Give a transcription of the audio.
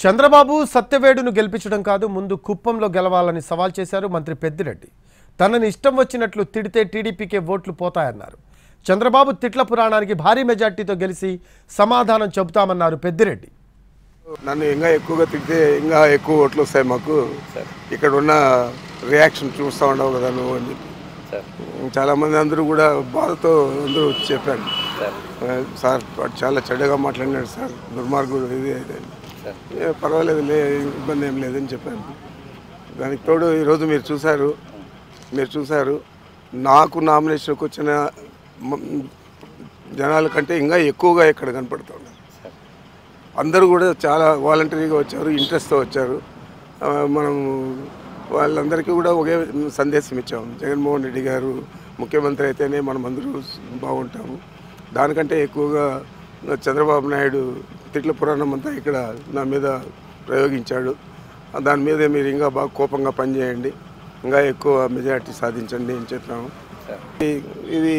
చంద్రబాబు సత్యవేడును గెలిపించడం కాదు, ముందు కుప్పంలో గెలవాలని సవాల్ చేశారు మంత్రి పెద్దిరెడ్డి. తనని ఇష్టం వచ్చినట్లు తిడితే టీడీపీకే ఓట్లు పోతాయన్నారు. చంద్రబాబు తిట్ల పురాణానికి భారీ మెజార్టీతో గెలిచి సమాధానం చెబుతామన్నారు పెద్దిరెడ్డి. నన్ను ఇంకా ఎక్కువగా తిడితే ఇంకా ఎక్కువ ఓట్లు వస్తాయి మాకు, ఇక్కడ ఉన్న రియాక్షన్ చూస్తూ ఉండవు కదా నువ్వు అని చెప్పి చాలామంది అందరూ కూడా బాధతో అందరూ చెప్పాను. సార్ వాడు చాలా చెడ్డగా మాట్లాడినాడు సార్, దుర్మార్గుడు ఇది అది పర్వాలేదు, ఇబ్బంది ఏం లేదని చెప్పాను. దానికి తోడు ఈరోజు మీరు చూశారు నాకు నామినేషన్కి వచ్చిన జనాల కంటే ఇంకా ఎక్కువగా ఇక్కడ కనపడుతూ ఉన్నారు. అందరూ కూడా చాలా వాలంటరీగా వచ్చారు, ఇంట్రెస్ట్తో వచ్చారు. మనం వాళ్ళందరికీ కూడా ఒకే సందేశం ఇచ్చాము, జగన్మోహన్ రెడ్డి గారు ముఖ్యమంత్రి అయితేనే మనం అందరూ బాగుంటాము. దానికంటే ఎక్కువగా చంద్రబాబు నాయుడు తిట్ల పురాణం అంతా ఇక్కడ నా మీద ప్రయోగించాడు. దాని మీదే మీరు ఇంకా బాగా కోపంగా పనిచేయండి, ఇంకా ఎక్కువ మెజారిటీ సాధించండి అని చెప్పాము. ఇది